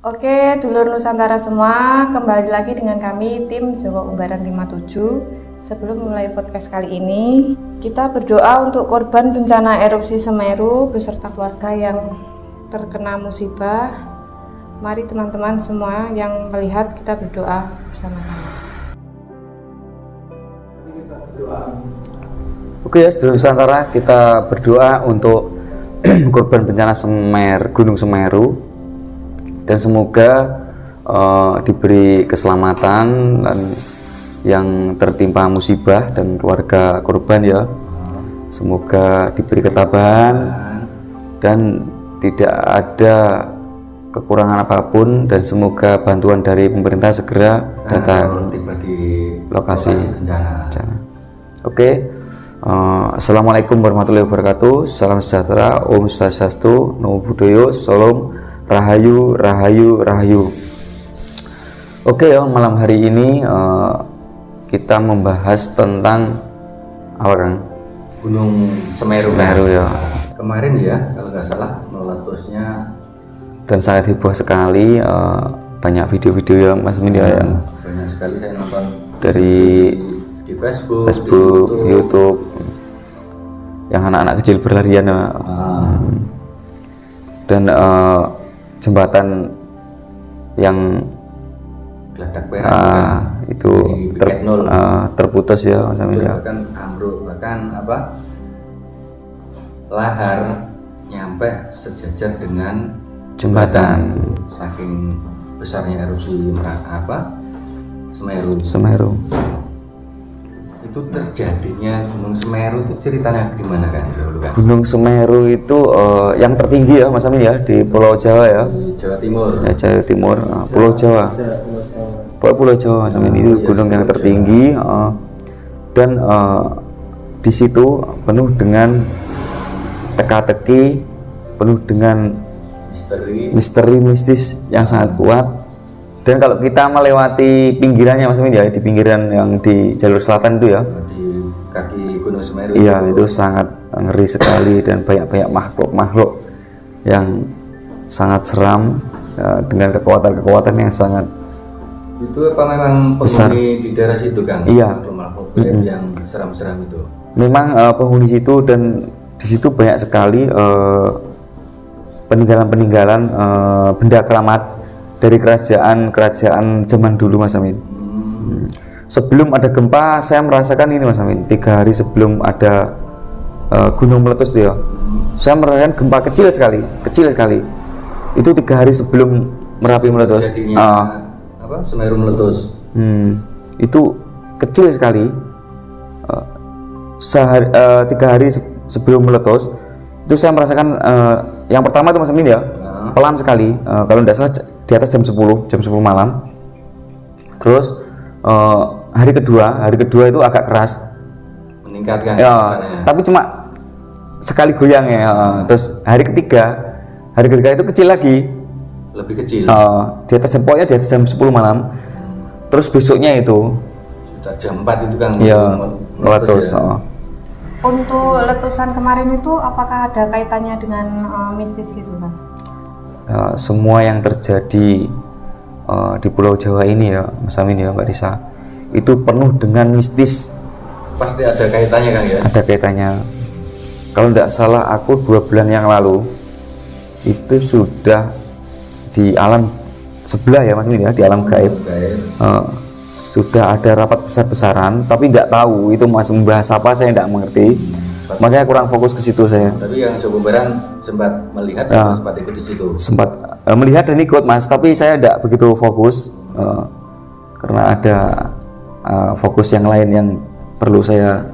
Oke, dulur Nusantara semua, kembali lagi dengan kami tim Jawa Unggaran 57. Sebelum mulai podcast kali ini, kita berdoa untuk korban bencana erupsi Semeru beserta keluarga yang terkena musibah. Mari teman-teman semua yang melihat, kita berdoa bersama-sama. Oke ya, dulur Nusantara, kita berdoa untuk korban bencana Gunung Semeru, dan semoga diberi keselamatan dan yang tertimpa musibah dan keluarga korban ya, semoga diberi ketabahan dan tidak ada kekurangan apapun, dan semoga bantuan dari pemerintah segera datang tiba di lokasi bencana. Oke. Assalamualaikum warahmatullahi wabarakatuh. Salam sejahtera, Om Swastiastu, Namo Buddhaya, Salam, Rahayu, Rahayu, Rahayu. Oke ya, malam hari ini kita membahas tentang apa, Kang? Gunung Semeru. Semeru ya. Kemarin ya, kalau nggak salah meletusnya, Dan sangat heboh sekali, banyak video-video yang Mas Min ya, yang banyak sekali saya nonton dari di Facebook, Facebook, di YouTube, yang anak-anak kecil berlarian ya. Dan jembatan yang Geladak Perak itu di Piket Nol. terputus ya, Mas Amin ya. bahkan ambruk, bahkan lahar nyampe sejajar dengan Jembatan saking besarnya erupsi Semeru. Semeru. Itu terjadinya Gunung Semeru itu ceritanya gimana kan dulu kan? Gunung Semeru itu yang tertinggi ya, Mas Amin ya, di Pulau Jawa ya. Di Jawa Timur. Ya, Jawa Timur, Pulau Jawa. Pulau Jawa, Mas Amin, itu gunung yang tertinggi, dan di situ penuh dengan teka-teki, penuh dengan misteri mistis yang sangat kuat. Dan kalau kita melewati pinggirannya, Mas Amin ya, di pinggiran yang di jalur selatan itu ya, Di kaki Gunung Semeru. iya, itu sangat ngeri sekali, dan banyak makhluk yang sangat seram, dengan kekuatan yang sangat Itu apa memang besar. penghuni di daerah situ kan? Iya. Makhluk yang seram-seram itu. Memang penghuni situ, dan di situ banyak sekali peninggalan-peninggalan benda keramat dari kerajaan zaman dulu, Mas Amin. Sebelum ada gempa, saya merasakan ini, Mas Amin, 3 hari sebelum ada gunung meletus itu ya, saya merasakan gempa kecil sekali. Itu 3 hari sebelum Merapi meletus. Jadinya Semeru meletus. Itu kecil sekali. 3 hari sebelum meletus itu saya merasakan yang pertama itu, Mas Amin ya, pelan sekali, kalau tidak salah di atas jam 10 malam. Terus hari kedua itu agak keras, Meningkatkan ya, katanya. tapi cuma sekali goyang ya. Terus hari ketiga itu kecil lagi, Lebih kecil. di atas pokoknya di atas jam 10 malam. Terus besoknya itu Sudah jam 4 itu kan ya meletus. ya. Untuk letusan kemarin itu apakah ada kaitannya dengan mistis gitu kan? Semua yang terjadi di Pulau Jawa ini ya, Mas Amin ya, Mbak Risa, itu penuh dengan mistis. Pasti ada kaitannya kan ya? Ada kaitannya. Kalau tidak salah aku 2 bulan yang lalu itu sudah di alam sebelah ya, Mas Amin ya, di alam gaib. Sudah ada rapat besar-besaran, tapi tidak tahu itu Mas membahas apa, saya tidak mengerti. Makanya kurang fokus ke situ saya. Tapi yang Jawa Barat sempat melihat, sempat ikut di situ. Sempat melihat dan ikut, Mas, tapi saya tidak begitu fokus karena ada fokus yang lain yang perlu saya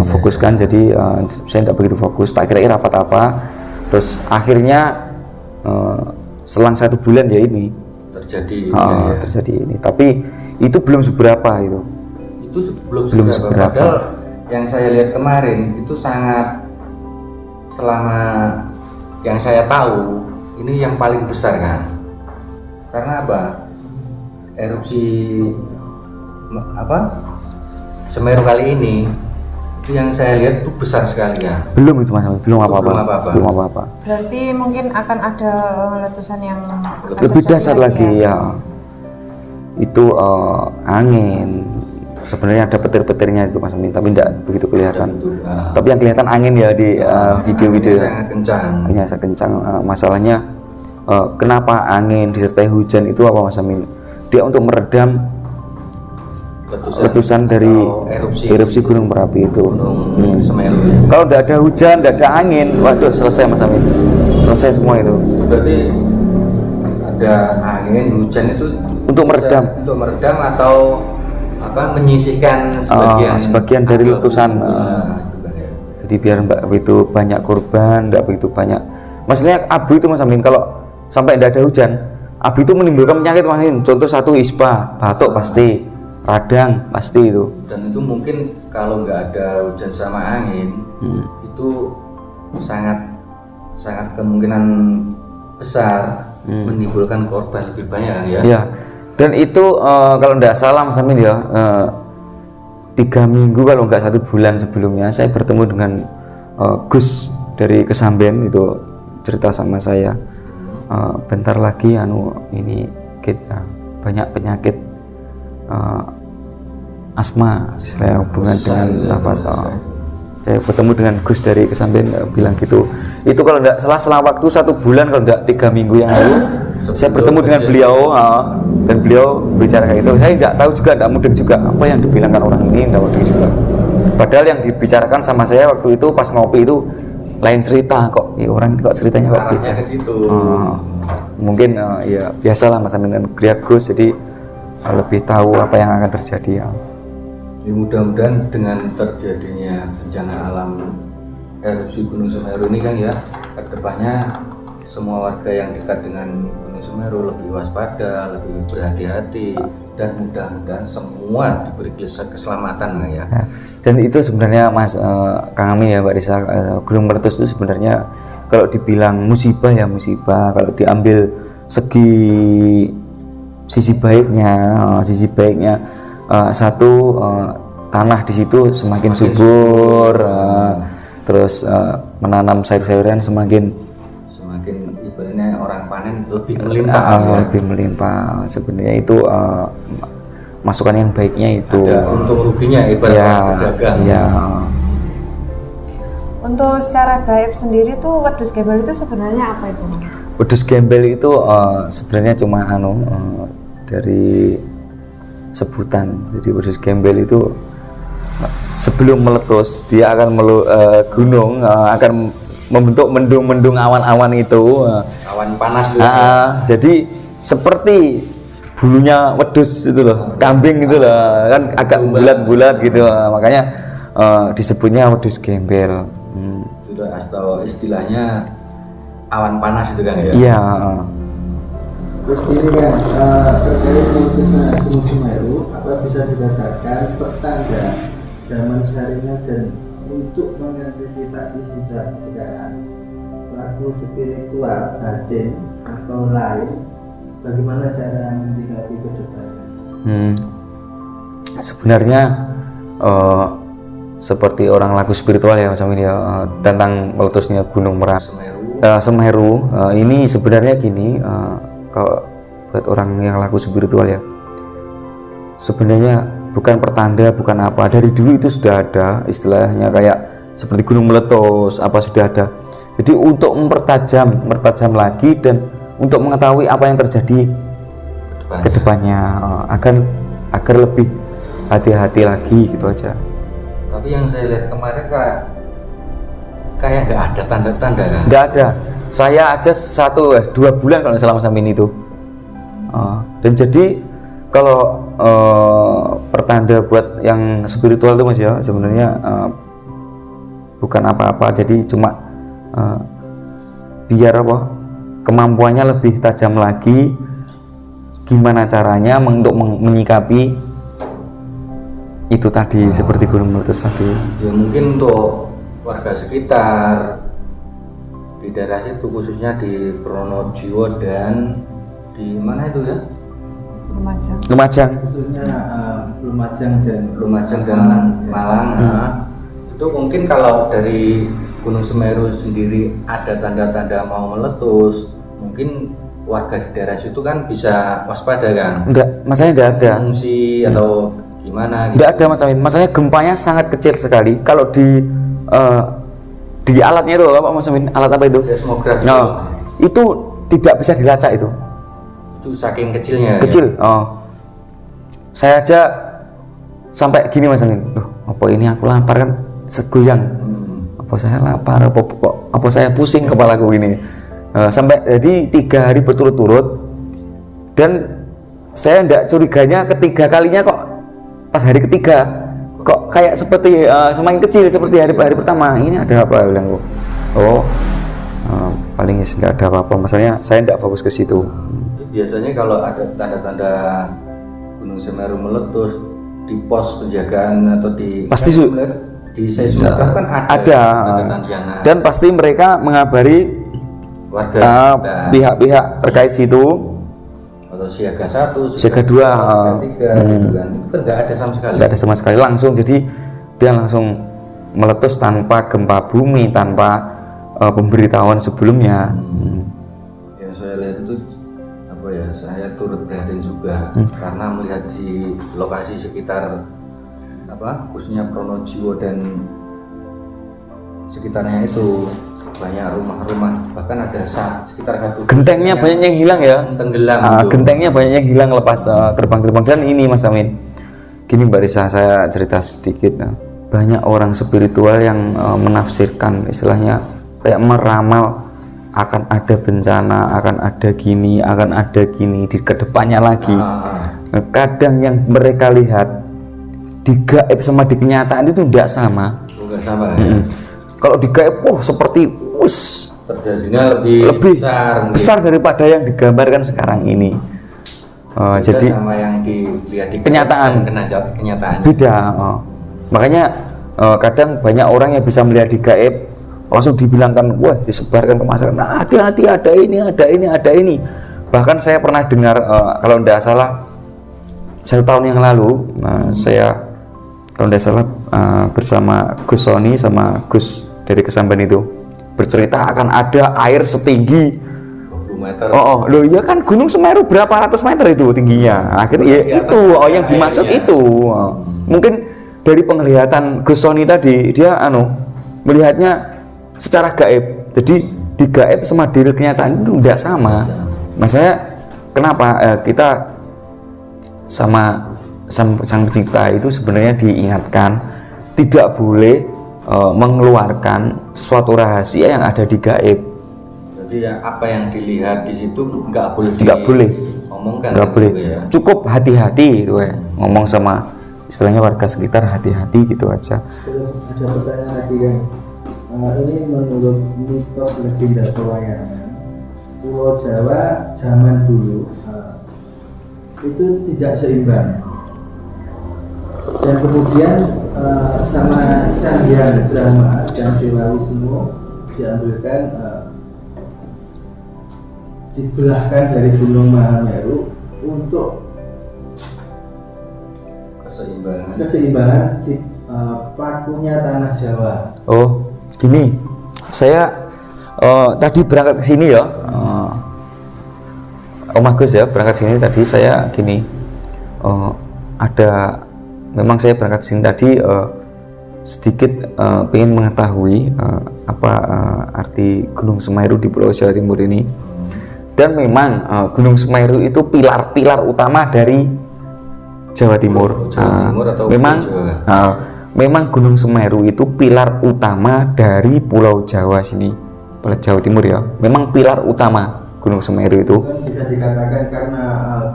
fokuskan. Jadi saya tidak begitu fokus. Tak kira-kira rapat apa. Terus akhirnya selang 1 bulan ya ini terjadi ini. Tapi itu belum seberapa itu. Itu belum seberapa. Padahal yang saya lihat kemarin itu sangat, selama yang saya tahu ini yang paling besar kan. Karena erupsi Semeru kali ini itu yang saya lihat itu besar sekali ya. Belum itu Mas Amin, belum apa-apa. Berarti mungkin akan ada letusan yang Lebih dasar lagi ya. Itu angin. Sebenarnya ada petir-petirnya itu Mas Amin, tapi tidak begitu kelihatan. Tapi yang kelihatan angin ya di video-video. Sangat kencang. Hanya sangat kencang. Masalahnya kenapa angin disertai hujan itu apa Mas Amin? Dia untuk meredam letusan dari erupsi gunung Merapi itu. Semeru. Kalau tidak ada hujan, tidak ada angin, waduh selesai Mas Amin. Selesai semua itu. Berarti ada angin, hujan itu Untuk meredam. Untuk meredam atau menyisihkan sebagian dari letusan. Jadi biar mbak begitu banyak korban, tidak begitu banyak. Maksudnya abu itu Mas Amin, kalau sampai tidak ada hujan, abu itu menimbulkan penyakit Mas Amin. Contoh satu ispa, batuk pasti. Radang pasti itu. Dan itu mungkin kalau nggak ada hujan sama angin itu sangat kemungkinan besar menimbulkan korban lebih banyak ya. Ya. Dan itu kalau tidak salah Mas Amin ya, 3 minggu kalau nggak 1 bulan sebelumnya saya bertemu dengan Gus dari Kesamben, itu cerita sama saya. Bentar lagi ini kita banyak penyakit asma, saya hubungan dengan nafas. Saya bertemu dengan Gus dari Kesamben, bilang gitu. Itu kalau tidak salah selang waktu 1 bulan, kalau tidak 3 minggu yang lalu saya bertemu dengan beliau, dan beliau bicara kayak gitu. Saya tidak tahu juga, tidak mudeng juga apa yang dibilangkan orang ini, tidak mudeng juga. Padahal yang dibicarakan sama saya waktu itu pas ngopi itu lain cerita kok. Orang ini kok ceritanya kok beda. Mungkin ya biasalah Mas Amin dan beliau Gus, jadi lebih tahu apa yang akan terjadi ya. Ya, mudah-mudahan dengan terjadinya bencana alam erupsi Gunung Semeru ini kan ya, kedepannya semua warga yang dekat dengan Gunung Semeru lebih waspada, lebih berhati-hati, dan mudah-mudahan semua diberi keselamatan ya. Dan itu sebenarnya Mas Kang Amin ya Mbak Risa, gunung meletus itu sebenarnya kalau dibilang musibah ya musibah, kalau diambil sisi baiknya satu, tanah di situ semakin subur, terus menanam sayur-sayuran semakin ibaratnya orang panen lebih melimpah. Lebih melimpah. Sebenarnya itu masukan yang baiknya itu. Ada untung ruginya ibaratnya pedagang. Ya. Untuk secara gaib sendiri tuh wedhus gembel itu sebenarnya apa itu? Wedhus gembel itu sebenarnya cuma dari sebutan. Jadi wedhus gembel itu sebelum meletus dia akan gunung akan membentuk mendung-mendung awan-awan itu, awan panas itu. Jadi seperti bulunya wedhus itu loh, kambing itu loh, kan agak bulat-bulat gitu, makanya disebutnya wedhus gembel. Sudah atau istilahnya awan panas itu kan ya? Iya. Terus ini kan terkait meletusnya Gunung Semeru, apa bisa dikatakan pertanda zaman syariah dan untuk mengantisipasi situasi sekarang, pelaku spiritual, batin atau lain, bagaimana cara menyikapi ke depan? Sebenarnya seperti orang laku spiritual ya Mas Amin ya, tentang meletusnya Gunung Semeru. Ini sebenarnya gini, kalau buat orang yang laku spiritual ya, sebenarnya bukan pertanda, bukan apa, dari dulu itu sudah ada istilahnya kayak seperti gunung meletus apa sudah ada. Jadi untuk mempertajam lagi dan untuk mengetahui apa yang terjadi ke depannya, agar lebih hati-hati lagi gitu aja. Tapi yang saya lihat kemarin kayak nggak ada tanda-tanda kan? Nggak ada. Saya aja 2 bulan kalau selama sampai ini tuh. Dan jadi kalau pertanda buat yang spiritual itu Mas ya, sebenarnya bukan apa-apa. Jadi cuma biar kemampuannya lebih tajam lagi, gimana caranya untuk menyikapi itu tadi, seperti gunung meletus tadi. Ya mungkin untuk warga sekitar di daerah situ, khususnya di Pronojiwo dan di mana itu ya? Lumajang. Khususnya Lumajang dan Malang. Itu mungkin kalau dari Gunung Semeru sendiri ada tanda-tanda mau meletus, mungkin warga di daerah situ kan bisa waspada kan? Enggak, masalahnya enggak ada. Fungsi atau gimana? Gitu. Enggak ada Mas Amin. Masalahnya gempanya sangat kecil sekali. Kalau di alatnya itu apa Mas Amin? Alat apa itu? Seismograf. No, itu tidak bisa dilacak itu. Itu saking kecilnya. Kecil. Ya? Oh. Saya aja sampai gini Mas Amin. Loh, apa ini aku lapar kan? Segoyang. Apa saya lapar? Apa saya pusing kepalaku ini? Sampai jadi 3 hari berturut-turut, dan saya tidak curiganya ketiga kalinya kok pas hari ketiga kok kayak seperti semakin kecil seperti hari pertama. Ini ada apa bilangku? Oh, paling tidak ada apa-apa. Masalahnya saya tidak fokus ke situ. Biasanya kalau ada tanda-tanda Gunung Semeru meletus di pos penjagaan atau di seismograf kan ada tanda-tandanya. Dan pasti mereka mengabari warga pihak-pihak terkait situ, atau siaga 1, siaga 2, gitu kan. Itu kan nggak ada sama sekali. Nggak ada sama sekali, langsung. Jadi dia langsung meletus tanpa gempa bumi, tanpa pemberitahuan sebelumnya. Yang saya lihat itu apa ya, saya turut prihatin juga karena melihat di lokasi sekitar khususnya Pronojiwo dan sekitarnya itu banyak rumah-rumah, bahkan ada sekitar satu gentengnya banyak yang hilang ya, tenggelam. Gentengnya banyak yang hilang lepas terbang-terbang. Dan ini Mas Amin, gini Mbak Risa, saya cerita sedikit. Banyak orang spiritual yang menafsirkan, istilahnya kayak meramal akan ada bencana, akan ada gini di kedepannya lagi. Kadang yang mereka lihat di gaib sama di kenyataan itu tidak sama. Enggak sama ya? Kalau di gaib, seperti terjadinya lebih besar daripada yang digambarkan sekarang ini. Jadi sama yang dilihat di kenyataan beda. Makanya kadang banyak orang yang bisa melihat di gaib langsung dibilangkan, wah, disebarkan ke masyarakat, nah, hati-hati, ada ini. Bahkan saya pernah dengar, kalau tidak salah 1 tahun yang lalu, saya kalau tidak salah bersama Gus Sony sama Gus dari Kesamban itu bercerita akan ada air setinggi 20 meter. Loh ya kan Gunung Semeru berapa ratus meter itu tingginya. Akhirnya ya itu yang dimaksud itu. Mungkin dari penglihatan Gus Sony tadi, dia melihatnya secara gaib. Jadi di gaib sama di kenyataan itu tidak sama. Maksudnya kenapa kita sama sang pencipta itu sebenarnya diingatkan tidak boleh mengeluarkan suatu rahasia yang ada di gaib. Jadi apa yang dilihat di situ nggak boleh omongkan. Nggak boleh. Ya. Cukup hati-hati gitu ya. Ngomong sama istilahnya warga sekitar, hati-hati gitu aja. Terus ada pertanyaan lagi kan, ini menurut mitos legenda pewayangan, Pulau Jawa zaman dulu itu tidak seimbang, dan kemudian sama Sang Hyang Brahma dan Dewa Wisnu diambilkan, dibelahkan dari Gunung Mahameru untuk keseimbangan di pakunya tanah Jawa. Oh, gini, saya tadi berangkat ke sini ya, Om Agus ya, berangkat sini tadi saya gini, memang saya berangkat sini tadi sedikit pengen mengetahui apa arti Gunung Semeru di Pulau Jawa Timur ini. Dan memang Gunung Semeru itu pilar utama dari Jawa Timur. Memang Gunung Semeru itu pilar utama dari Pulau Jawa sini, Pulau Jawa Timur ya. Memang pilar utama Gunung Semeru itu. Bisa dikatakan karena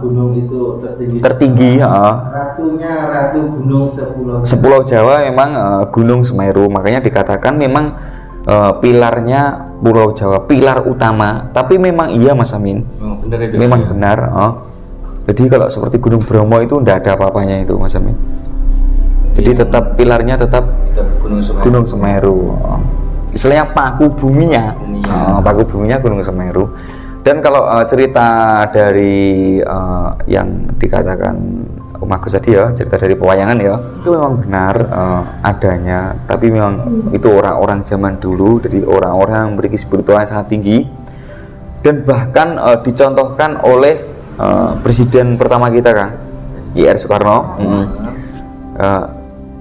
gunung itu tertinggi. Ratunya ratu gunung sepulau Jawa memang Gunung Semeru. Makanya dikatakan memang pilarnya Pulau Jawa, pilar utama. Tapi memang iya Mas Amin, benar itu, memang ya. Benar. Jadi kalau seperti Gunung Bromo itu tidak ada apa-apanya itu Mas Amin. Jadi tetap pilarnya tetap Gunung Semeru. Istilahnya paku buminya Gunung Semeru. Dan kalau cerita dari yang dikatakan Om Agus tadi ya, cerita dari pewayangan ya, itu memang benar adanya, tapi memang itu orang-orang zaman dulu, jadi orang-orang yang memiliki spiritual yang sangat tinggi, dan bahkan dicontohkan oleh presiden pertama kita Kang IR Soekarno.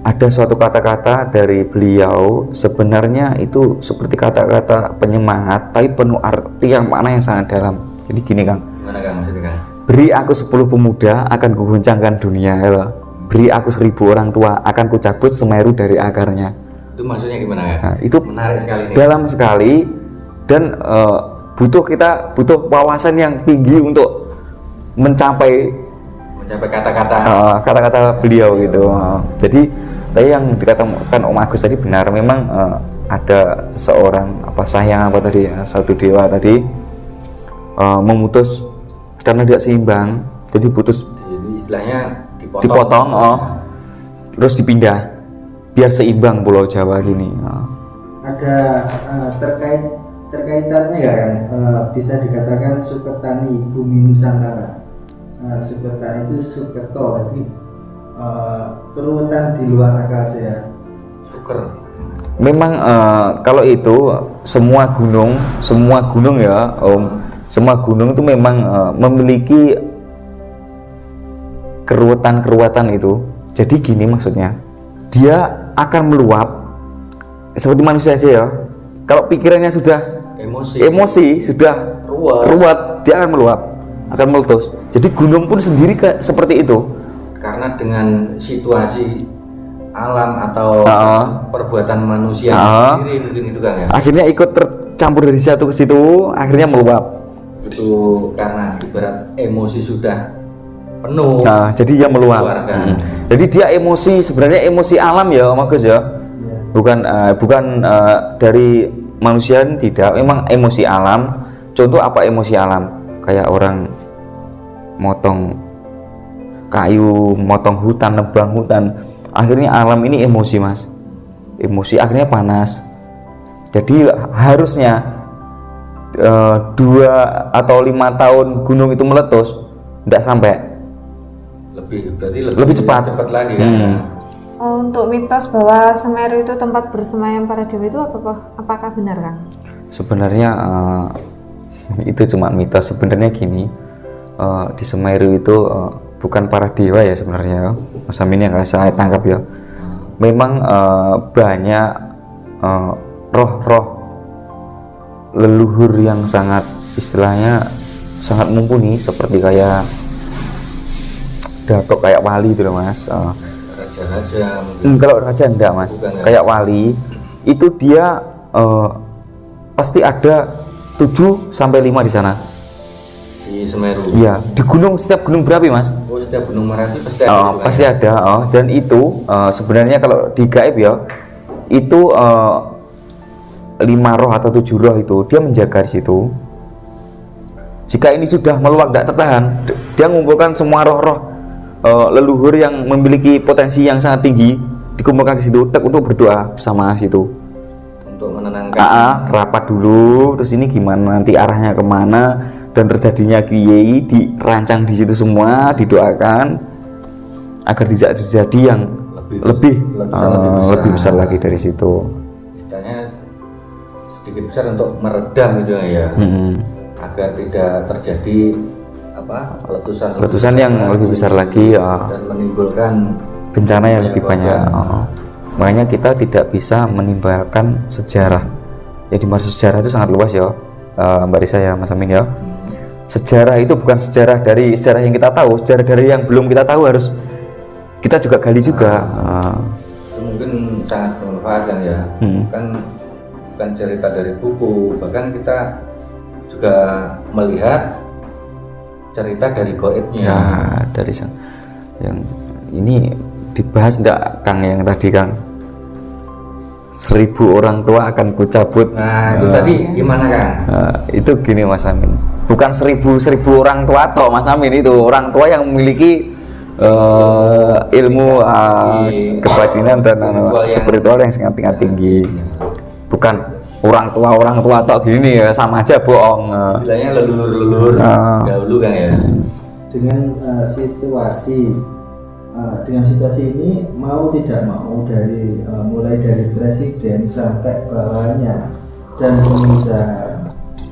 Ada suatu kata-kata dari beliau, sebenarnya itu seperti kata-kata penyemangat tapi penuh arti yang makna yang sangat dalam. Jadi gini Kang, Gimana Kang maksudnya Kang? beri aku 10 pemuda akan kuguncangkan dunia ya. Beri aku 1000 orang tua akan kucabut Semeru dari akarnya. Itu maksudnya gimana Kang? Nah, itu Menarik sekali nih. dalam sekali, dan butuh wawasan yang tinggi untuk mencapai kata-kata beliau gitu. Jadi tadi yang dikatakan Om Agus tadi benar, memang ada seseorang satu dewa tadi memutus karena tidak seimbang, jadi putus, Jadi istilahnya dipotong, terus dipindah biar seimbang Pulau Jawa gini. Ada terkaitannya ya kan, bisa dikatakan Suketani Bumi Nusantara. Suketani itu Sukerto, tapi keruwetan di luar akal sehat. Suker. Memang kalau itu semua gunung ya Om, semua gunung itu memang memiliki keruwetan itu. Jadi gini maksudnya, dia akan meluap seperti manusia aja ya. Kalau pikirannya sudah emosi sudah ruwet, dia akan meluap, akan meletus. Jadi gunung pun sendiri seperti itu. Karena Dengan situasi alam atau perbuatan manusia sendiri mungkin itu Kang ya. akhirnya ikut tercampur dari satu ke situ, akhirnya meluap. Itu karena ibarat emosi sudah penuh. Nah, jadi dia meluap. Jadi dia sebenarnya emosi alam ya Om Agus ya. Bukan dari manusia, tidak, memang emosi alam. Contoh apa emosi alam? Kayak orang motong kayu, motong hutan, nebang hutan. Akhirnya alam ini emosi Mas. Emosi akhirnya panas. Jadi harusnya 2 atau 5 tahun gunung itu meletus, tidak sampai. Lebih cepat lagi kan. Untuk mitos bahwa Semeru itu tempat bersemayam para dewa itu apakah benar Kang? Sebenarnya itu cuma mitos. Sebenarnya gini, di Semeru itu bukan para dewa ya sebenarnya, Mas Amin, yang saya tangkap ya. Memang banyak roh-roh leluhur yang sangat, istilahnya sangat mumpuni, seperti kayak datuk, kayak wali itu loh Mas. Raja-raja Kalau raja enggak Mas, bukan, kayak wali itu dia pasti ada 7 sampai 5 di sana. di Semeru. Iya, di gunung, setiap gunung berapi Mas. Oh, setiap gunung Merapi pasti ada. Pasti ada. Dan itu sebenarnya kalau di gaib ya, itu 5 roh atau 7 roh itu dia menjaga di situ. Jika ini sudah meluap tidak tertahan, dia mengumpulkan semua roh-roh leluhur yang memiliki potensi yang sangat tinggi, dikumpulkan di situ untuk berdoa bersama situ. Untuk menenangkan. Rapat dulu, terus ini gimana nanti arahnya kemana dan terjadinya kiai, dirancang di situ semua, didoakan agar tidak terjadi yang lebih besar lagi dari situ. Istilahnya sedikit besar untuk meredam gitu ya. Agar tidak terjadi letusan yang lebih besar lagi dan menimbulkan bencana yang lebih banyak. Makanya kita tidak bisa menimbulkan sejarah. Yang dimaksud sejarah itu sangat luas ya, Mbak Risa ya, Mas Amin ya. Sejarah itu bukan sejarah dari sejarah yang kita tahu, sejarah dari yang belum kita tahu harus kita juga gali juga. Itu mungkin sangat bermanfaat kan ya. Bukan cerita dari buku, bahkan kita juga melihat cerita dari goibnya. Ya, dari yang ini dibahas enggak Kang, yang tadi Kang 1000 orang tua akan kucabut. Nah, itu tadi gimana Kang? Itu gini Mas Amin, bukan 1000 orang tua toh Mas Amin, itu orang tua yang memiliki ilmu kebatinan dan spiritual yang sangat tinggi. Bukan orang tua tok gini ya, sama aja bohong. Istilahnya leluhur dahulu kan ya. Dengan situasi dengan situasi ini mau tidak mau dari mulai dari presiden sampai bawahnya dan pengusaha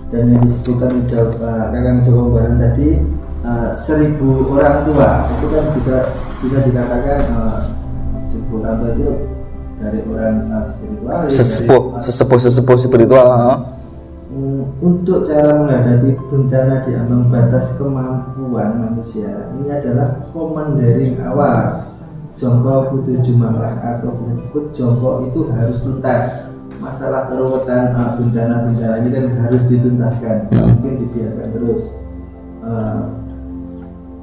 dan yang disebutkan Kakang Joko Umbaran tadi 1.000 orang tua itu kan bisa dikatakan 1.000 orang tua itu dari orang sesepuh spiritual. Untuk cara menghadapi bencana di ambang batas kemampuan manusia ini adalah commandeering awal jongkok kudu jumlah atau bisa disebut jongkok itu harus tuntas. Masalah keruwetan bencana-bencana ini kan harus dituntaskan, mungkin dibiarkan terus.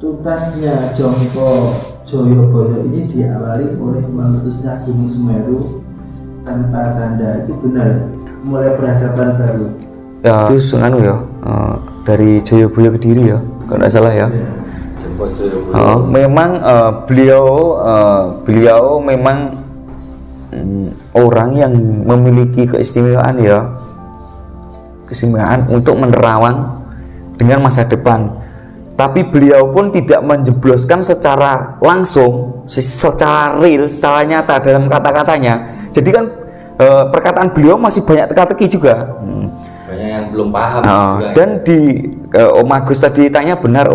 Tuntasnya jongkok Joyoboyo ini diawali oleh meletusnya Gunung Semeru tanpa tanda, itu benar, mulai peradaban baru. Ya, itu dari Joyoboyo Kediri ya, kalau tidak salah ya. Memang beliau memang orang yang memiliki keistimewaan untuk menerawang dengan masa depan. Tapi beliau pun tidak menjebloskan secara langsung, secara real, secara nyata dalam kata-katanya. Jadi kan perkataan beliau masih banyak teka-teki juga. Banyak yang belum paham. Dan di Om Agus tadi tanya benar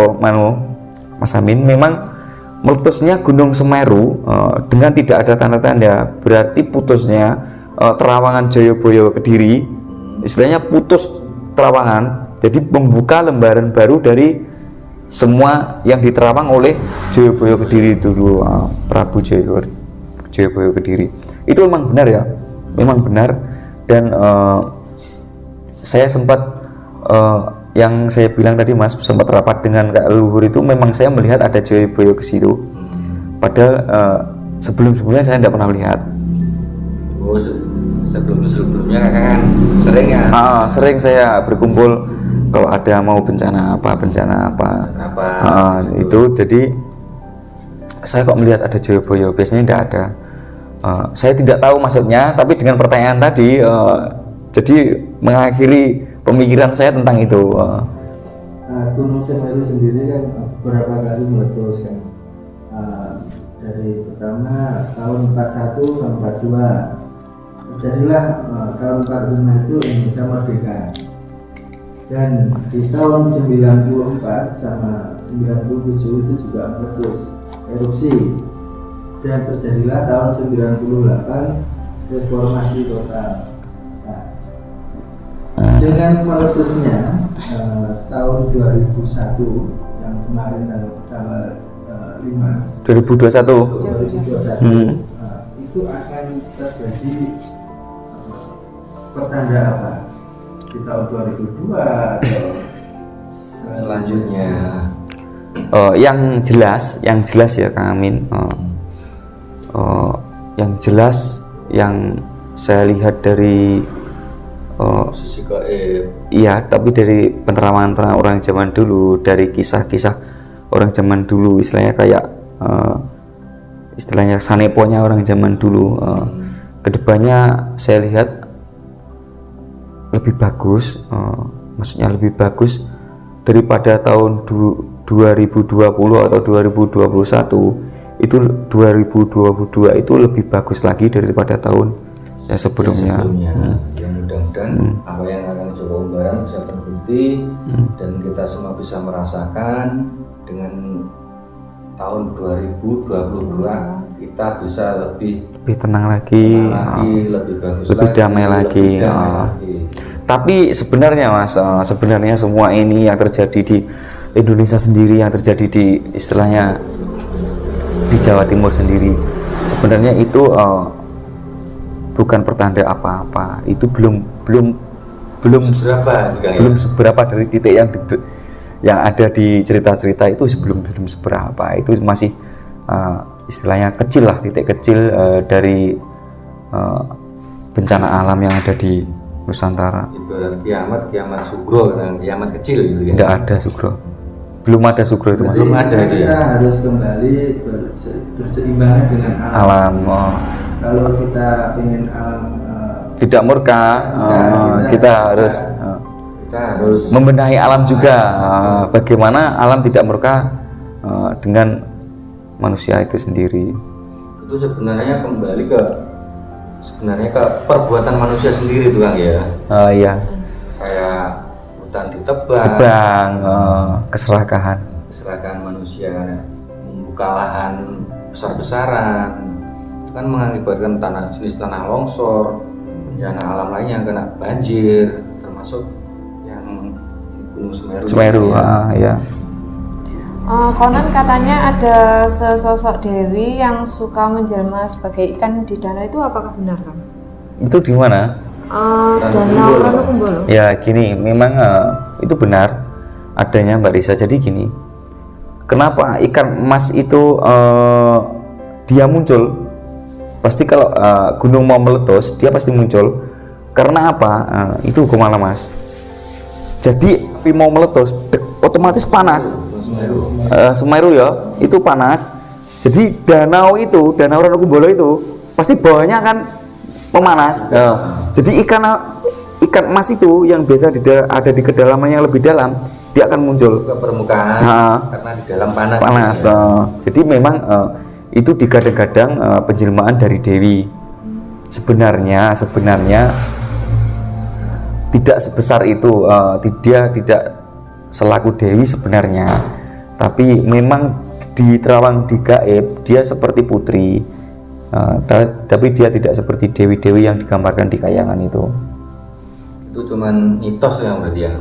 Mas Amin, memang meletusnya Gunung Semeru dengan tidak ada tanda-tanda berarti putusnya terawangan Joyoboyo Kediri, istilahnya putus terawangan, jadi membuka lembaran baru dari semua yang diterawang oleh Joyoboyo Kediri itu dulu, Prabu Joyoboyo Kediri. Itu memang benar ya, memang benar. Dan saya sempat yang saya bilang tadi Mas, sempat rapat dengan Kak Leluhur itu, memang saya melihat ada Joyoboyo ke situ. Padahal sebelum-sebelumnya saya tidak pernah melihat. Oh, sebelumnya kan sering ya? Sering saya berkumpul kalau ada mau bencana apa. Itu jadi saya kok melihat ada Joyoboyo, biasanya tidak ada. Saya tidak tahu maksudnya, tapi dengan pertanyaan tadi jadi mengakhiri pemikiran saya tentang itu. Gunung Semeru sendiri kan beberapa kali meletus kan. Dari pertama tahun 41 sampai 42 terjadilah tahun 45 itu Indonesia merdeka, dan di tahun 94 sama 97 itu juga meletus erupsi, dan terjadilah tahun 98 reformasi total. Dengan meletusnya tahun 2001 yang kemarin tanggal 5 2021 itu akan terjadi pertanda apa di tahun 2002 atau selanjutnya? Yang jelas ya Kang Amin, yang jelas yang saya lihat dari Sisi gaib. iya, tapi dari penerawangan orang zaman dulu, dari kisah-kisah orang zaman dulu, istilahnya kayak istilahnya saneponya orang zaman dulu, kedepannya saya lihat lebih bagus, maksudnya lebih bagus daripada tahun 2020 atau 2021. Itu 2022 itu lebih bagus lagi daripada tahun yang sebelumnya. Ya mudah-mudahan apa yang akan Joko Umbaran bisa terbukti dan kita semua bisa merasakan dengan tahun 2022 kita bisa lebih tenang lagi, lebih bagus lebih lagi, damai lagi. Tapi sebenarnya Mas, sebenarnya semua ini yang terjadi di Indonesia sendiri, yang terjadi di istilahnya di Jawa Timur sendiri, sebenarnya itu bukan pertanda apa-apa. Itu belum seberapa dari titik yang ada di cerita-cerita itu, belum seberapa. Itu masih istilahnya kecil lah, titik kecil dari bencana alam yang ada di Nusantara. Ibarat kiamat sugro dan kiamat kecil gitu ya. Tidak ada sugro, belum ada sugro itu Mas. Belum ada. Kita harus kembali berseimbangan dengan alam. Kalau kita ingin alam tidak murka, kita harus membenahi alam juga. Bagaimana alam tidak murka dengan manusia itu sendiri. Itu sebenarnya kembali ke perbuatan manusia sendiri tuh Kang ya. Iya. Kayak hutan ditebang, keserakahan manusia membuka lahan besar-besaran, itu kan mengakibatkan jenis tanah longsor, bencana alam lainnya yang kena banjir, termasuk yang Gunung Semeru. Ya. Konon katanya ada sesosok dewi yang suka menjelma sebagai ikan di danau, itu apakah benar kan? Itu di mana? Danau Ranokumbolo. Ya gini, memang itu benar adanya Mbak Risa. Jadi gini, kenapa ikan emas itu dia muncul? Pasti kalau gunung mau meletus, dia pasti muncul. Karena apa? Itu hukum alam Mas. Jadi api mau meletus, otomatis panas. Semeru ya, itu panas. Jadi danau Ranokumbolo itu pasti bawahnya akan memanas. Jadi ikan emas itu yang biasa ada di kedalaman yang lebih dalam, dia akan muncul ke permukaan karena di dalam panas. Jadi memang itu digadang-gadang penjelmaan dari dewi. Sebenarnya tidak sebesar itu, dia tidak selaku dewi sebenarnya, tapi memang di terawang di gaib dia seperti putri, tapi dia tidak seperti dewi-dewi yang digambarkan di kayangan itu. Itu cuman mitos ya berarti ya?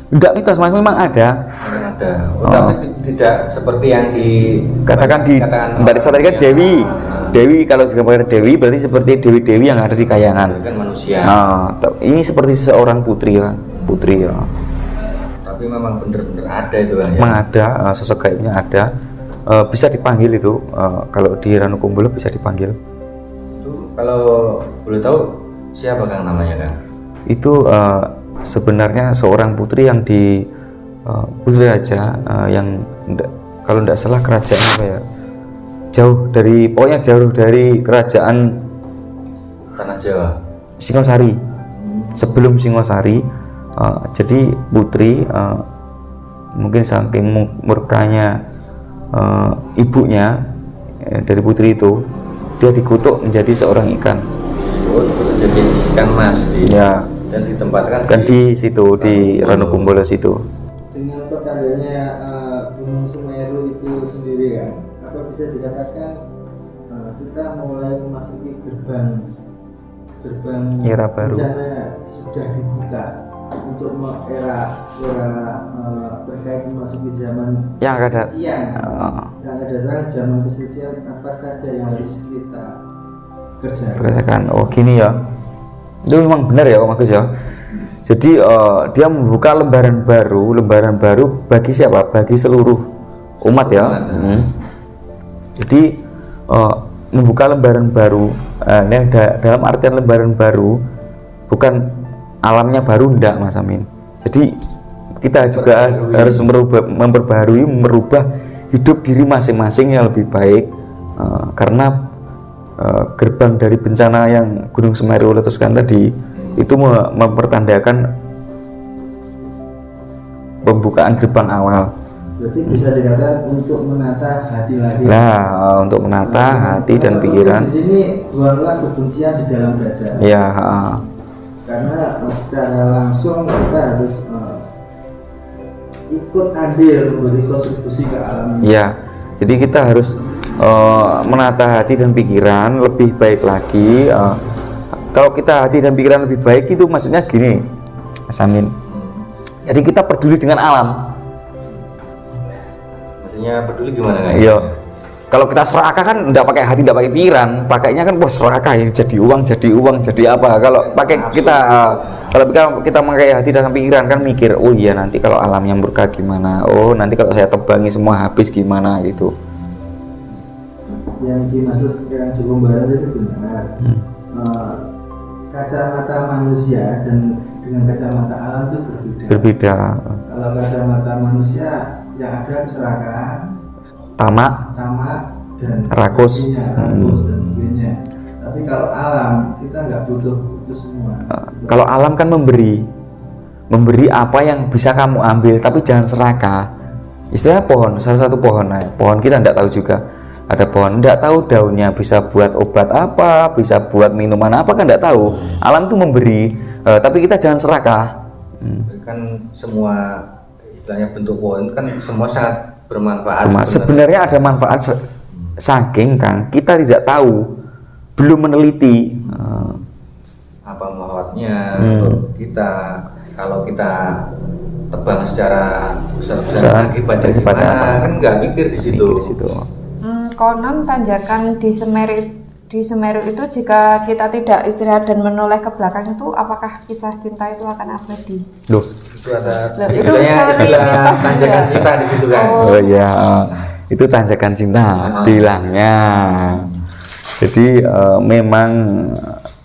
Tidak mitos Mas, memang ada. Tapi tidak seperti yang dikatakan di Mbak Risa tadi kan Dewi kalau digambarkan Dewi berarti seperti dewi-dewi yang ada di kayangan. Kan manusia. Ini seperti seorang putri ya. Tapi memang benar-benar ada itu kan ya? Memang ada, sosok gaibnya ada. Bisa dipanggil itu, kalau di Ranokumbolo bisa dipanggil. Itu kalau boleh tahu siapa Kang namanya Kang? Itu sebenarnya seorang putri yang di putri raja, yang kalau tidak salah kerajaan apa ya, jauh dari kerajaan Tanah Jawa, Singosari. Sebelum Singosari, jadi putri mungkin saking murkanya ibunya dari putri itu, dia dikutuk menjadi seorang ikan. Jadi ikan mas dan ditempatkan di situ di Ranokumbolo situ. Dengan pertandanya Gunung Semeru itu sendiri kan, apa bisa dikatakan kita mulai memasuki gerbang era baru. Bencana sudah dibuka untuk era terkait memasuki zaman yang akan datang, zaman kesucian apa saja yang harus kita kerjakan. Oh gini ya, itu memang benar ya Om Agus ya. Jadi dia membuka lembaran baru bagi siapa? Bagi seluruh umat ya. Jadi membuka lembaran baru, yang dalam artian lembaran baru bukan alamnya baru, enggak Mas Amin. Jadi kita juga harus merubah hidup diri masing-masing yang lebih baik, karena gerbang dari bencana yang Gunung Semeru letuskan tadi itu mempertandakan pembukaan gerbang awal. Berarti bisa dikatakan untuk menata hati lagi. Nah, untuk menata hati dan pikiran. Di sini buanglah kebencian di dalam dada. Ya. Karena secara langsung kita harus ikut andil memberi kontribusi ke alam. Ya. Jadi kita harus menata hati dan pikiran lebih baik lagi. Kalau kita hati dan pikiran lebih baik itu maksudnya gini, Samin. Jadi kita peduli dengan alam. Maksudnya peduli gimana kan? Iya. Kalau kita serakah kan enggak pakai hati, enggak pakai pikiran, pakainya kan serakah ini jadi uang, jadi apa. Kalau pakai kalau kita pakai hati dan pikiran kan mikir, oh iya nanti kalau alamnya murka gimana, oh nanti kalau saya tebangi semua habis gimana gitu. Yang dimaksud yang Joko Barat itu benar. Kacamata manusia dan dengan kacamata alam itu berbeda. Kalau kacamata manusia yang ada keserakahan, tamak dan rakus dan sebagainya. Tapi kalau alam kita nggak butuh itu semua. Kalau alam kan memberi apa yang bisa kamu ambil, tapi jangan serakah. Istilahnya pohon, salah satu pohon kita tidak tahu juga. ada pohon, nggak tahu daunnya bisa buat obat apa, bisa buat minuman apa, kan nggak tahu. Alam tuh memberi, tapi kita jangan serakah. Kan semua istilahnya bentuk pohon kan semua sangat bermanfaat. Sebenarnya ada manfaat saking kan kita tidak tahu, belum meneliti apa manfaatnya untuk kita. Kalau kita tebang secara besar-besaran akibatnya gimana, kan nggak mikir di situ. Konon tanjakan di Semeru itu jika kita tidak istirahat dan menoleh ke belakang itu, apakah kisah cinta itu akan abadi? Loh, Itu ada itu istilah tanjakan cinta di situ kan. oh iya, itu tanjakan cinta bilangnya. Jadi memang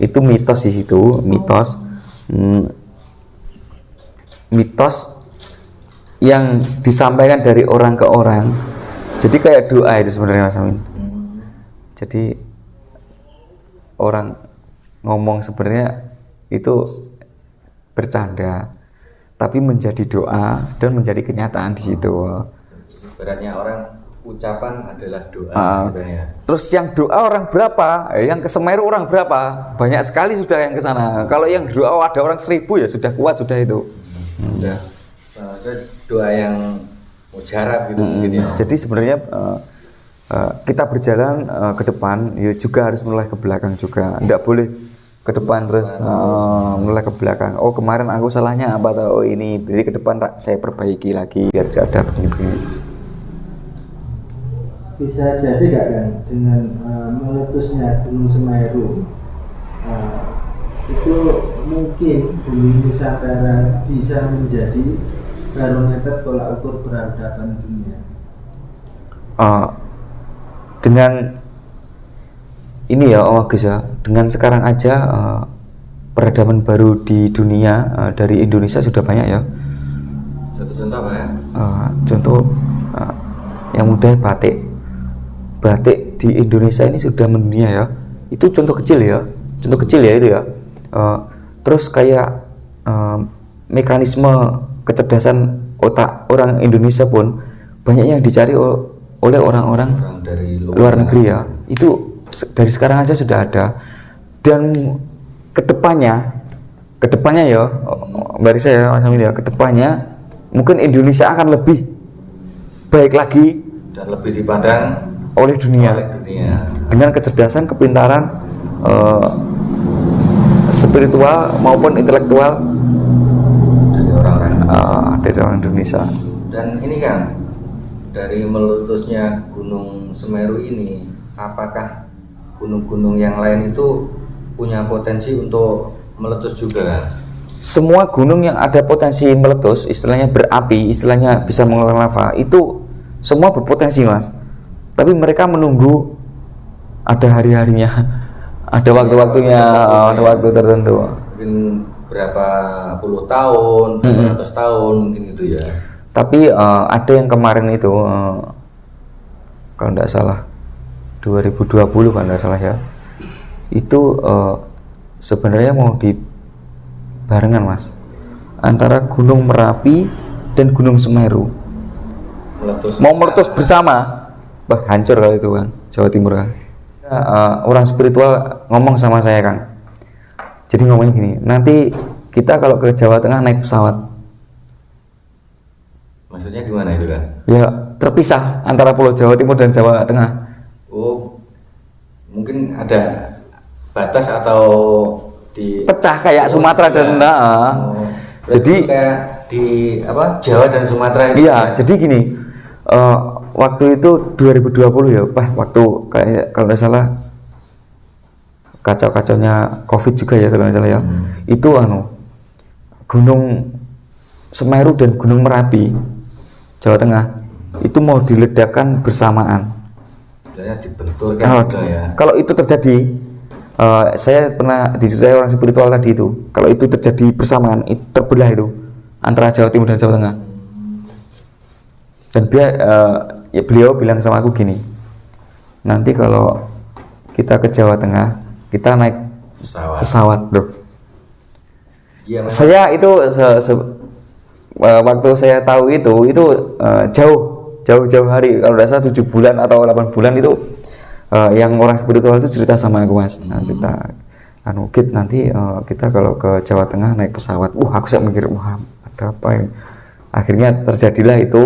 itu mitos di situ, mitos yang disampaikan dari orang ke orang. Jadi kayak doa itu sebenarnya Mas Amin. Jadi orang ngomong sebenarnya itu bercanda, tapi menjadi doa dan menjadi kenyataan di situ. Beratnya orang ucapan adalah doa. Gitu ya. Terus yang doa orang berapa? Yang ke Semeru orang berapa? Banyak sekali sudah yang ke sana. Kalau yang doa ada orang 1000 ya sudah kuat sudah itu. Udah doa yang mujarab gitu mungkin ya. Jadi sebenarnya kita berjalan ke depan ya juga harus menoleh ke belakang juga. Tidak boleh ke depan terus menoleh ke belakang. Oh kemarin aku salahnya apa? Oh ini jadi ke depan saya perbaiki lagi biar tidak ada begini. Bisa jadi nggak kan dengan meletusnya Gunung Semeru itu mungkin bumi Nusantara bisa menjadi barometer tolak ukur peradaban dunia. Dengan ini ya Om Agus ya, dengan sekarang aja peradaban baru di dunia dari Indonesia sudah banyak ya. Satu contoh apa ya? Contoh yang mudah batik di Indonesia ini sudah mendunia ya. Itu contoh kecil ya itu ya. Terus kayak mekanisme kecerdasan otak orang Indonesia pun banyak yang dicari oleh orang-orang dari luar negeri ya. Itu dari sekarang aja sudah ada, dan kedepannya ya dari saya Mas Amin ya, kedepannya mungkin Indonesia akan lebih baik lagi dan lebih dipandang oleh dunia dengan kecerdasan, kepintaran spiritual maupun intelektual dari orang Indonesia. Dan ini kan dari meletusnya Gunung Semeru ini, apakah gunung-gunung yang lain itu punya potensi untuk meletus juga kan? Semua gunung yang ada potensi meletus, istilahnya berapi, istilahnya bisa mengeluarkan lava, itu semua berpotensi Mas. Tapi mereka menunggu ada hari-harinya, ada waktu-waktunya, ada waktu tertentu. Mungkin berapa puluh tahun, 200 tahun mungkin gitu ya. Tapi ada yang kemarin itu kalau tidak salah 2020 kalau tidak salah ya, itu sebenarnya mau dibarengan Mas, antara Gunung Merapi dan Gunung Semeru mau meletus bersama. Wah hancur kalau itu kan Jawa Timur kan. Orang spiritual ngomong sama saya Kang, jadi ngomongnya gini, nanti kita kalau ke Jawa Tengah naik pesawat. Maksudnya gimana itu kan? Ya terpisah antara Pulau Jawa Timur dan Jawa Tengah. Oh mungkin ada batas atau pecah kayak Sumatera dan jadi kayak di apa Jawa dan Sumatera itu. Iya jadi gini, waktu itu 2020 ya, waktu kayak kalau nggak salah kacau-kacaunya COVID juga ya kalau nggak salah ya, itu Gunung Semeru dan Gunung Merapi Jawa Tengah itu mau diledakkan bersamaan. Kalau itu terjadi, saya pernah diceritai orang spiritual tadi itu, kalau itu terjadi bersamaan, itu terbelah itu antara Jawa Timur dan Jawa Tengah. Dan beliau bilang sama aku gini, nanti kalau kita ke Jawa Tengah kita naik pesawat loh. Ya, saya itu waktu saya tahu itu jauh hari, kalau tidak salah 7 bulan atau 8 bulan itu yang orang spiritual itu cerita sama aku mas, nah, cerita Git nanti kita kalau ke Jawa Tengah naik pesawat, aku saya mikir wah ada apa ini, akhirnya terjadilah itu,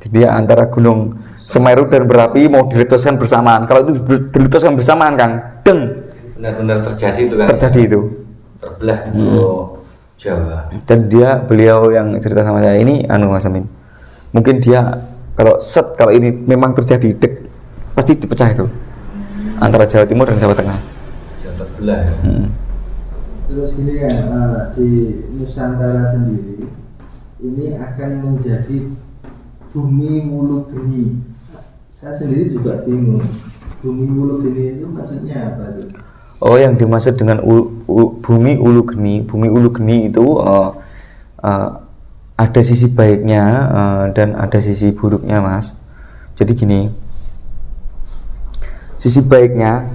jadi antara Gunung Semeru dan Merapi mau diletuskan bersamaan. Kalau itu diletuskan bersamaan Kang, benar-benar terjadi itu kan, terjadi itu terbelah di Jawa. Dan beliau yang cerita sama saya ini Mas Amin, mungkin dia kalau ini memang terjadi pasti dipecah itu antara Jawa Timur dan Jawa Tengah. Terbelah ya. Terus gini kan, di Nusantara sendiri ini akan menjadi bumi Wulu Geni. Saya sendiri juga bingung, bumi Wulu Geni itu maksudnya apa tuh? Oh, yang dimaksud dengan bumi Ulu Geni, itu ada sisi baiknya dan ada sisi buruknya mas. Jadi gini, sisi baiknya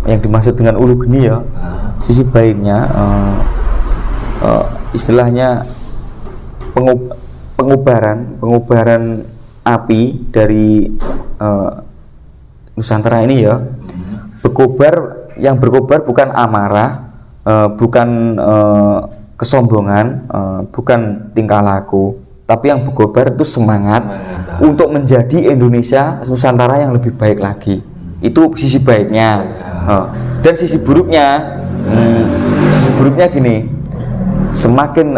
yang dimaksud dengan Ulu Geni ya, sisi baiknya istilahnya pengubaran api dari Nusantara ini ya, yang berkobar bukan amarah, bukan kesombongan, bukan tingkah laku, tapi yang berkobar itu semangat untuk menjadi Indonesia Nusantara yang lebih baik lagi. Itu sisi baiknya. Dan sisi buruknya gini, semakin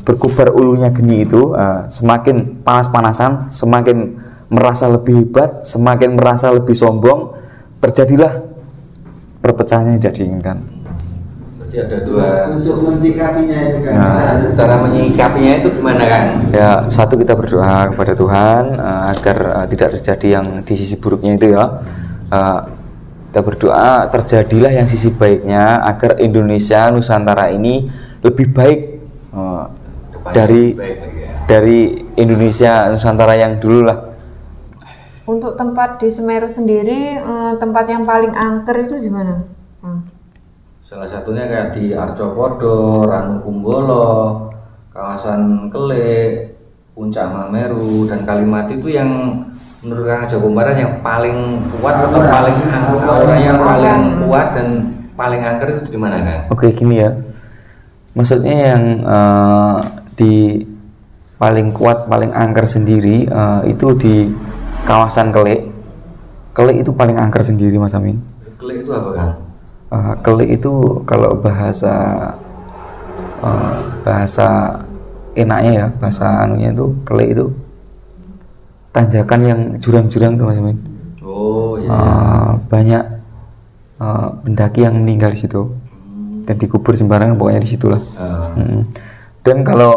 berkobar ulunya geni itu, semakin panas-panasan, semakin merasa lebih hebat, semakin merasa lebih sombong, terjadilah perpecahan yang tidak diinginkan. Jadi ada dua. Untuk mensikapinya itu kan. Cara menyikapinya itu gimana kan? Ya, satu kita berdoa kepada Tuhan agar tidak terjadi yang di sisi buruknya itu ya. Kita berdoa terjadilah yang sisi baiknya agar Indonesia Nusantara ini lebih baik dari Indonesia Nusantara yang dulu lah. Untuk tempat di Semeru sendiri, tempat yang paling angker itu di mana? Salah satunya kayak di Arcopodo, Ranukumbolo, kawasan Kelek, Puncak Mameru, dan Kalimati itu yang menurut Kang Joko Umbaran yang paling kuat atau paling aura yang paling kuat dan paling angker itu di mana kan? Oke, gini ya. Maksudnya yang di paling kuat, paling angker sendiri itu di kawasan Kelek. Kelek itu paling angker sendiri Mas Amin. Kelek itu apa kan? Kelek itu kalau bahasa enaknya ya, bahasa anunya itu Kelek itu tanjakan yang jurang-jurang tuh Mas Amin. Oh iya. Banyak pendaki yang meninggal di situ dan dikubur sembarangan, pokoknya di situlah. Dan kalau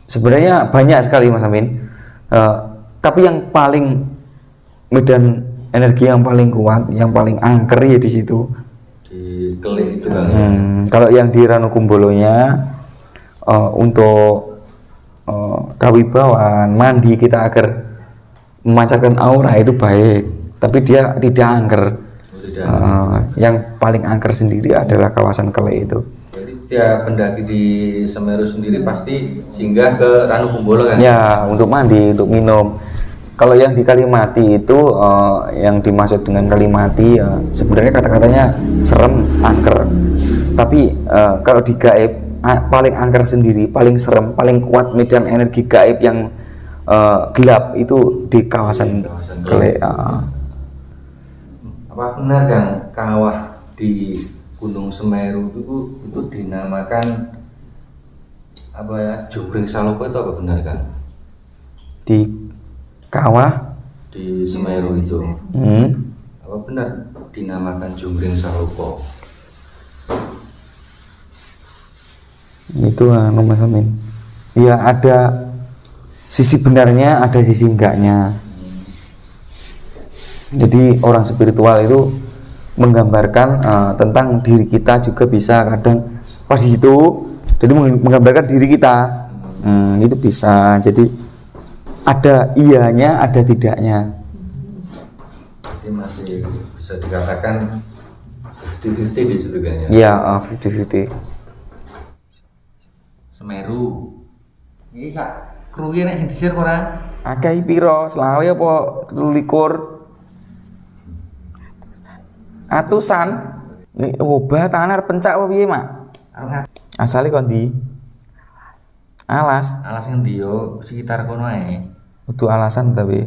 sebenarnya banyak sekali Mas Amin, tapi yang paling medan energi yang paling kuat, yang paling angker ya di situ. Di Kelek itu kan. Kalau yang di Ranukumbolonya untuk kawibawaan, mandi kita agar memancarkan aura itu baik, tapi dia tidak angker. Yang paling angker sendiri adalah kawasan Kelek itu. Jadi setiap pendaki di Semeru sendiri pasti singgah ke Ranukumbolo kan? Ya, untuk mandi, untuk minum. Kalau yang di Kalimati itu yang dimaksud dengan Kalimati sebenarnya kata-katanya serem, angker. Tapi kalau di gaib paling angker sendiri, paling serem, paling kuat medan energi gaib yang gelap itu di kawasan Kelek. Apa benar kan kawah di Gunung Semeru itu dinamakan apa ya, Jumbring Saloka itu apa benar kan? Di kawah di Semeru itu apa benar dinamakan Jumbring Saloka? Itu Mas Amin. Ya, ada sisi benarnya, ada sisi enggaknya. Jadi orang spiritual itu menggambarkan tentang diri kita juga bisa kadang pas itu, jadi menggambarkan diri kita itu bisa. Jadi ada iyanya, ada tidaknya. Jadi masih bisa dikatakan 50-50 di situ kan ya? Iya, 50-50. Semeru. Ini kak, krunya nek sing disir ora? Akeh piro? Selawe apa 23? Atusan. Ini obah tangan arep pencak apa piye, Mak? Asale kon ndi? Alas. Alas ngendi yo sekitar kono ae. Kudu alasan tapi.